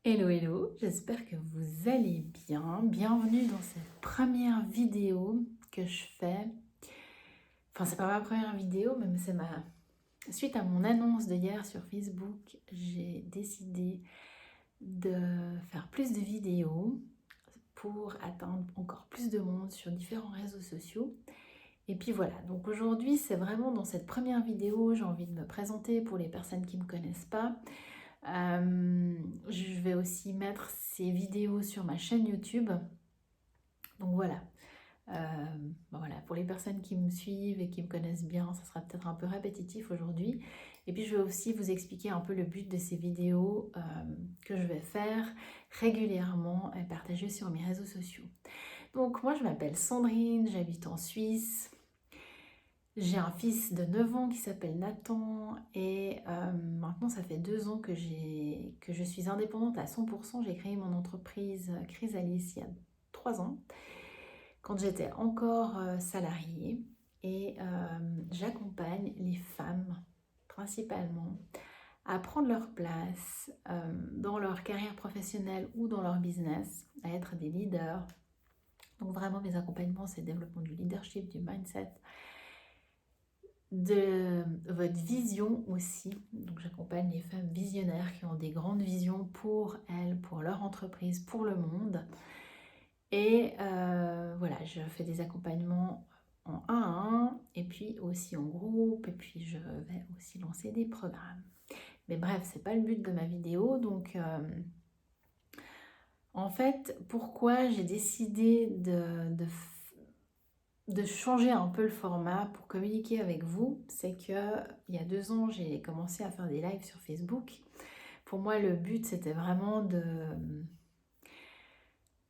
Hello, hello, j'espère que vous allez bien. Bienvenue dans cette première vidéo que je fais. Enfin, c'est pas ma première vidéo, mais c'est ma... Suite à mon annonce de hier sur Facebook, j'ai décidé de faire plus de vidéos pour atteindre encore plus de monde sur différents réseaux sociaux. Et puis voilà, donc aujourd'hui, c'est vraiment dans cette première vidéo, j'ai envie de me présenter pour les personnes qui ne me connaissent pas. Je vais aussi mettre ces vidéos sur ma chaîne YouTube. Donc voilà. Voilà, pour les personnes qui me suivent et qui me connaissent bien, ça sera peut-être un peu répétitif aujourd'hui. Et puis je vais aussi vous expliquer un peu le but de ces vidéos que je vais faire régulièrement et partager sur mes réseaux sociaux. Donc moi je m'appelle Sandrine, j'habite en Suisse. J'ai un fils de 9 ans qui s'appelle Nathan et maintenant ça fait 2 ans que je suis indépendante à 100%. J'ai créé mon entreprise Chrysalis il y a 3 ans quand j'étais encore salariée et j'accompagne les femmes principalement à prendre leur place dans leur carrière professionnelle ou dans leur business, à être des leaders. Donc vraiment mes accompagnements c'est le développement du leadership, du mindset, de votre vision aussi. Donc j'accompagne les femmes visionnaires qui ont des grandes visions pour elles, pour leur entreprise, pour le monde. Et voilà, je fais des accompagnements en 1 à 1 et puis aussi en groupe et puis je vais aussi lancer des programmes. Mais bref, c'est pas le but de ma vidéo. Donc en fait, pourquoi j'ai décidé de changer un peu le format pour communiquer avec vous, c'est que il y a 2 ans, j'ai commencé à faire des lives sur Facebook. Pour moi, le but, c'était vraiment de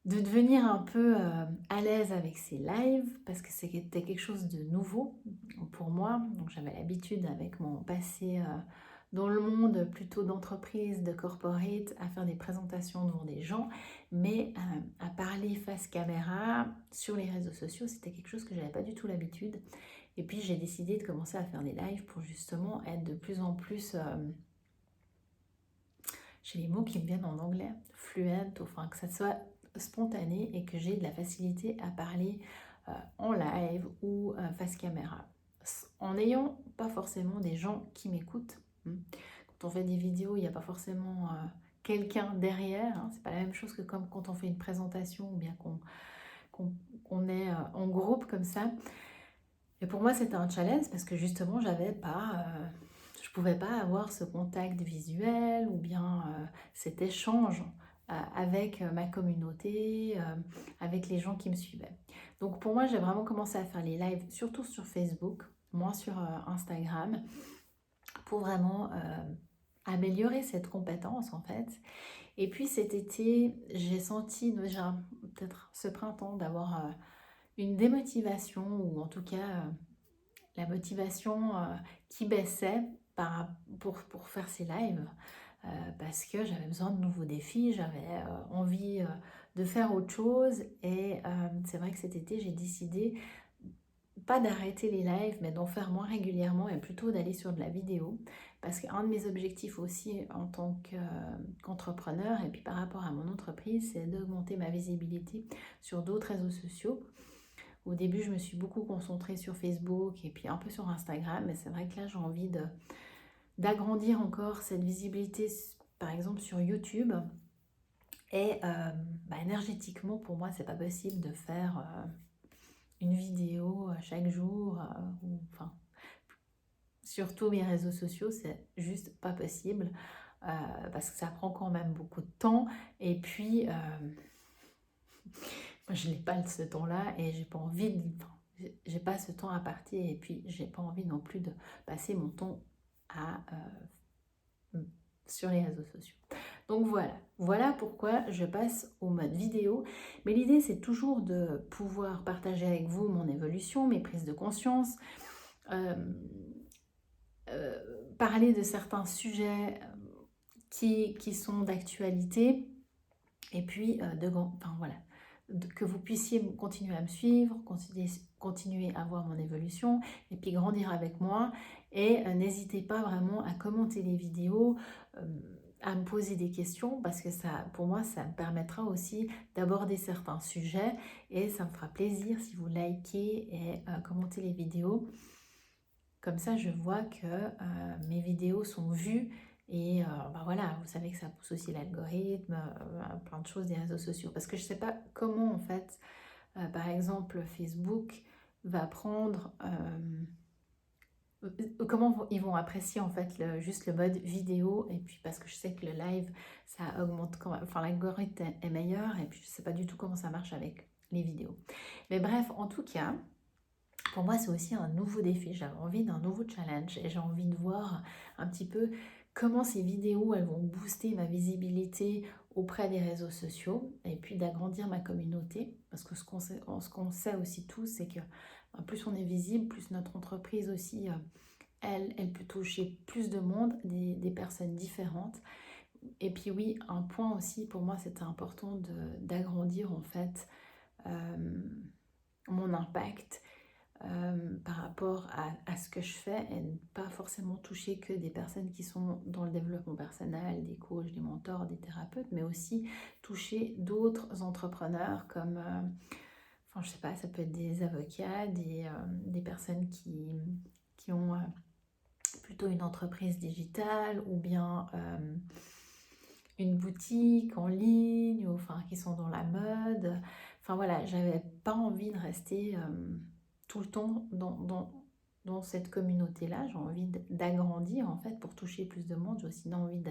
devenir un peu à l'aise avec ces lives parce que c'était quelque chose de nouveau pour moi. Donc j'avais l'habitude avec mon passé dans le monde plutôt d'entreprise, de corporate, à faire des présentations devant des gens, mais à parler face caméra sur les réseaux sociaux, c'était quelque chose que j'avais pas du tout l'habitude. Et puis j'ai décidé de commencer à faire des lives pour justement être de plus en plus, j'ai les mots qui me viennent en anglais, fluent, enfin que ça soit spontané et que j'ai de la facilité à parler en live ou face caméra. En n'ayant pas forcément des gens qui m'écoutent. Quand on fait des vidéos, il n'y a pas forcément quelqu'un derrière. C'est pas la même chose que comme quand on fait une présentation ou bien qu'on est en groupe comme ça. Et pour moi, c'était un challenge parce que justement, je pouvais pas avoir ce contact visuel ou bien cet échange avec ma communauté, avec les gens qui me suivaient. Donc pour moi, j'ai vraiment commencé à faire les lives, surtout sur Facebook, moins sur Instagram, pour vraiment améliorer cette compétence en fait. Et puis cet été, j'ai senti déjà, peut-être ce printemps, d'avoir une démotivation ou en tout cas la motivation qui baissait pour faire ces lives parce que j'avais besoin de nouveaux défis, j'avais envie de faire autre chose et c'est vrai que cet été j'ai décidé pas d'arrêter les lives mais d'en faire moins régulièrement et plutôt d'aller sur de la vidéo parce qu'un de mes objectifs aussi en tant qu'entrepreneur et puis par rapport à mon entreprise c'est d'augmenter ma visibilité sur d'autres réseaux sociaux. Au début, je me suis beaucoup concentrée sur Facebook et puis un peu sur Instagram, mais c'est vrai que là, j'ai envie d'agrandir encore cette visibilité, par exemple sur YouTube. Et énergétiquement, pour moi, c'est pas possible de faire une vidéo chaque jour, ou, enfin, sur tous mes réseaux sociaux, c'est juste pas possible parce que ça prend quand même beaucoup de temps. Et puis, moi, je n'ai pas ce temps-là et j'ai pas envie j'ai pas ce temps à partir et puis j'ai pas envie non plus de passer mon temps sur les réseaux sociaux. Donc voilà pourquoi je passe au mode vidéo. Mais l'idée c'est toujours de pouvoir partager avec vous mon évolution, mes prises de conscience, euh, parler de certains sujets qui sont d'actualité et puis que vous puissiez continuer à me suivre, continuer à voir mon évolution et puis grandir avec moi. Et n'hésitez pas vraiment à commenter les vidéos. à me poser des questions parce que ça, pour moi, ça me permettra aussi d'aborder certains sujets et ça me fera plaisir si vous likez et commentez les vidéos. Comme ça, je vois que mes vidéos sont vues et bah voilà, vous savez que ça pousse aussi l'algorithme, plein de choses des réseaux sociaux. Parce que je ne sais pas comment, en fait, par exemple, Facebook va prendre... comment ils vont apprécier en fait juste le mode vidéo et puis parce que je sais que le live ça augmente quand même, enfin l'algorithme est meilleur et puis je sais pas du tout comment ça marche avec les vidéos. Mais bref, en tout cas, pour moi c'est aussi un nouveau défi, j'avais envie d'un nouveau challenge et j'ai envie de voir un petit peu comment ces vidéos elles vont booster ma visibilité auprès des réseaux sociaux et puis d'agrandir ma communauté parce que ce qu'on sait aussi tous c'est que plus on est visible, plus notre entreprise aussi elle peut toucher plus de monde, des personnes différentes. Et puis oui, un point aussi pour moi c'était important d'agrandir en fait euh, mon impact par rapport à ce que je fais et ne pas forcément toucher que des personnes qui sont dans le développement personnel, des coachs, des mentors, des thérapeutes, mais aussi toucher d'autres entrepreneurs comme, enfin je sais pas, ça peut être des avocats, des personnes qui ont plutôt une entreprise digitale ou bien une boutique en ligne, ou, enfin qui sont dans la mode. Enfin voilà, j'avais pas envie de rester tout le temps dans cette communauté-là. J'ai envie d'agrandir en fait pour toucher plus de monde. J'ai aussi envie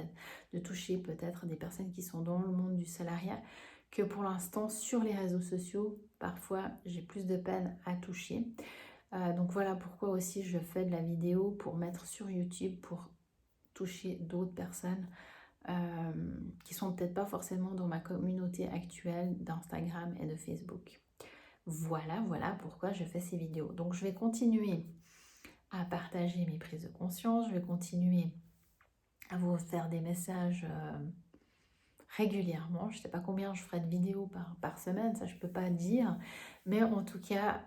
de toucher peut-être des personnes qui sont dans le monde du salariat que pour l'instant sur les réseaux sociaux, parfois j'ai plus de peine à toucher. Donc voilà pourquoi aussi je fais de la vidéo pour mettre sur YouTube, pour toucher d'autres personnes qui sont peut-être pas forcément dans ma communauté actuelle d'Instagram et de Facebook. Voilà pourquoi je fais ces vidéos. Donc je vais continuer à partager mes prises de conscience, je vais continuer à vous faire des messages régulièrement. Je ne sais pas combien je ferai de vidéos par semaine, ça je ne peux pas dire, mais en tout cas,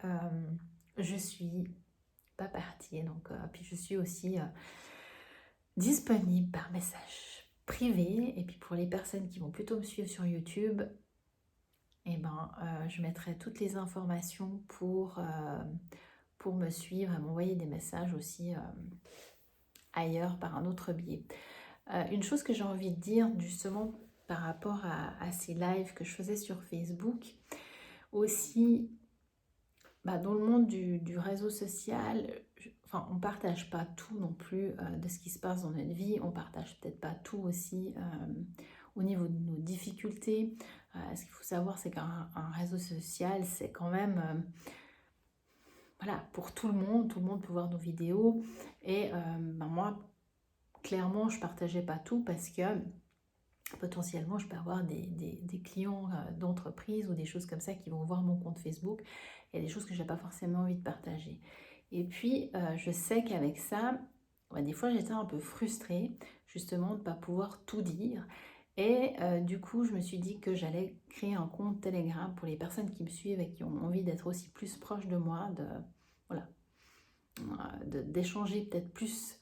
je suis pas partie. Donc, puis je suis aussi disponible par message privé. Et puis pour les personnes qui vont plutôt me suivre sur YouTube, eh ben, je mettrai toutes les informations pour me suivre et m'envoyer des messages aussi ailleurs par un autre biais. Une chose que j'ai envie de dire justement par rapport à ces lives que je faisais sur Facebook, aussi dans le monde du réseau social, enfin, on ne partage pas tout non plus de ce qui se passe dans notre vie, on ne partage peut-être pas tout aussi au niveau de nos difficultés. Ce qu'il faut savoir, c'est qu'un réseau social, c'est quand même, voilà, pour tout le monde peut voir nos vidéos. Et moi, clairement, je ne partageais pas tout parce que potentiellement, je peux avoir des clients d'entreprise ou des choses comme ça qui vont voir mon compte Facebook. Il y a des choses que je n'ai pas forcément envie de partager. Et puis, je sais qu'avec ça, des fois, j'étais un peu frustrée, justement, de ne pas pouvoir tout dire. Et du coup, je me suis dit que j'allais créer un compte Telegram pour les personnes qui me suivent et qui ont envie d'être aussi plus proches de moi, voilà, d'échanger peut-être plus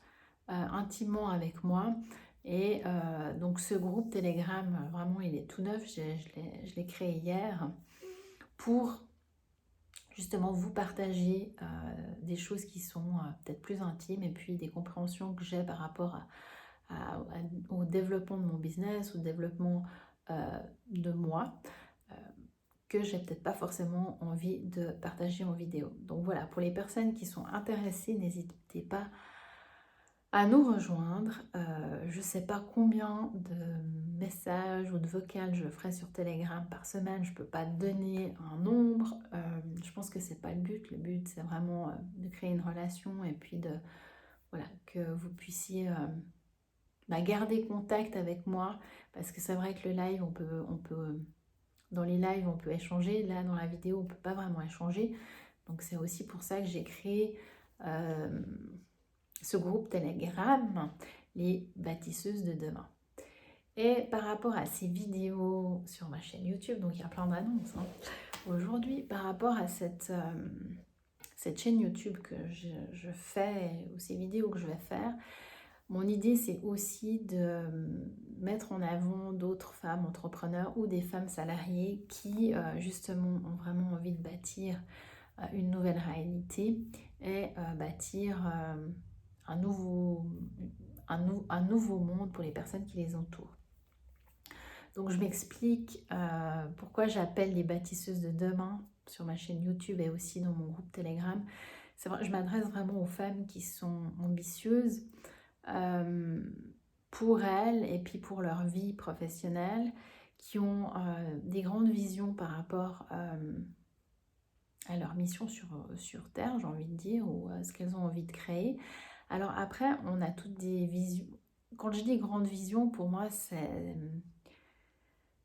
intimement avec moi. Et donc ce groupe Telegram, vraiment il est tout neuf, je l'ai créé hier pour justement vous partager des choses qui sont peut-être plus intimes et puis des compréhensions que j'ai par rapport au développement de mon business, au développement de moi, que j'ai peut-être pas forcément envie de partager en vidéo. Donc voilà, pour les personnes qui sont intéressées, n'hésitez pas à nous rejoindre. Je ne sais pas combien de messages ou de vocales je ferai sur Telegram par semaine. Je ne peux pas donner un nombre. Je pense que ce n'est pas le but. Le but, c'est vraiment de créer une relation et puis voilà, que vous puissiez garder contact avec moi. Parce que c'est vrai que le live, dans les lives, on peut échanger. Là, dans la vidéo, on ne peut pas vraiment échanger. Donc, c'est aussi pour ça que j'ai créé ce groupe Telegram, les bâtisseuses de demain. Et par rapport à ces vidéos sur ma chaîne YouTube, donc il y a plein d'annonces aujourd'hui, par rapport à cette chaîne YouTube que je fais, ou ces vidéos que je vais faire, mon idée c'est aussi mettre en avant d'autres femmes entrepreneurs ou des femmes salariées qui justement ont vraiment envie de bâtir une nouvelle réalité et bâtir un nouveau, un nouveau monde pour les personnes qui les entourent. Donc je m'explique pourquoi j'appelle les bâtisseuses de demain sur ma chaîne YouTube et aussi dans mon groupe Telegram. C'est vrai, je m'adresse vraiment aux femmes qui sont ambitieuses pour elles et puis pour leur vie professionnelle, qui ont des grandes visions par rapport à leur mission sur Terre, j'ai envie de dire, ou ce qu'elles ont envie de créer. Alors après, on a toutes des visions. Quand je dis grande vision, pour moi, c'est...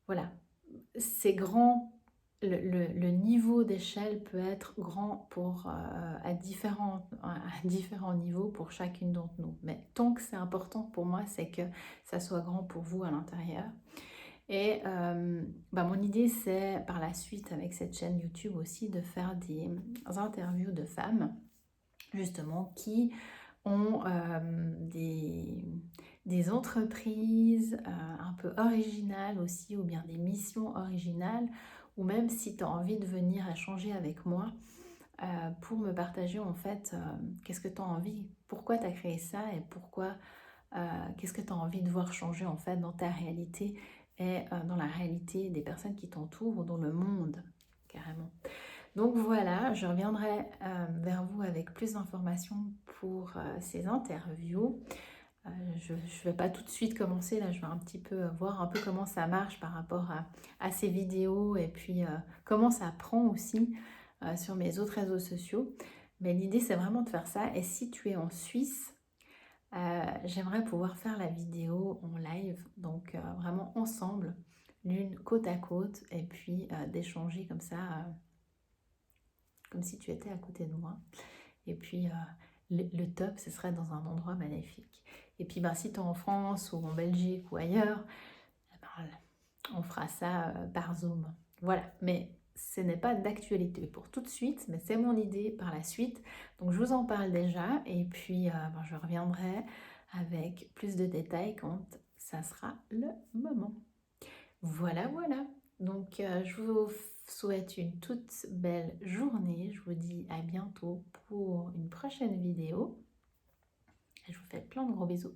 Voilà, c'est grand. Le niveau d'échelle peut être grand à différents niveaux pour chacune d'entre nous. Mais tant que c'est important pour moi, c'est que ça soit grand pour vous à l'intérieur. Et mon idée, c'est par la suite, avec cette chaîne YouTube aussi, de faire des interviews de femmes, justement, qui ont des entreprises un peu originales aussi, ou bien des missions originales, ou même si tu as envie de venir échanger avec moi pour me partager en fait qu'est-ce que tu as envie, pourquoi tu as créé ça et pourquoi, qu'est-ce que tu as envie de voir changer en fait dans ta réalité et dans la réalité des personnes qui t'entourent ou dans le monde carrément. Donc voilà, je reviendrai vers vous avec plus d'informations pour ces interviews. Je ne vais pas tout de suite commencer, là je vais un petit peu voir un peu comment ça marche par rapport à ces vidéos et puis comment ça prend aussi sur mes autres réseaux sociaux. Mais l'idée c'est vraiment de faire ça. Et si tu es en Suisse, j'aimerais pouvoir faire la vidéo en live, donc vraiment ensemble, l'une côte à côte, et puis d'échanger comme ça, comme si tu étais à côté de moi. Et puis le top, ce serait dans un endroit magnifique. Et puis si tu es en France ou en Belgique ou ailleurs, on fera ça par Zoom. Voilà, mais ce n'est pas d'actualité pour tout de suite, mais c'est mon idée par la suite. Donc je vous en parle déjà et puis je reviendrai avec plus de détails quand ça sera le moment. Voilà, voilà. Donc je vous souhaite une toute belle journée. Je vous dis à bientôt pour une prochaine vidéo. Et je vous fais plein de gros bisous.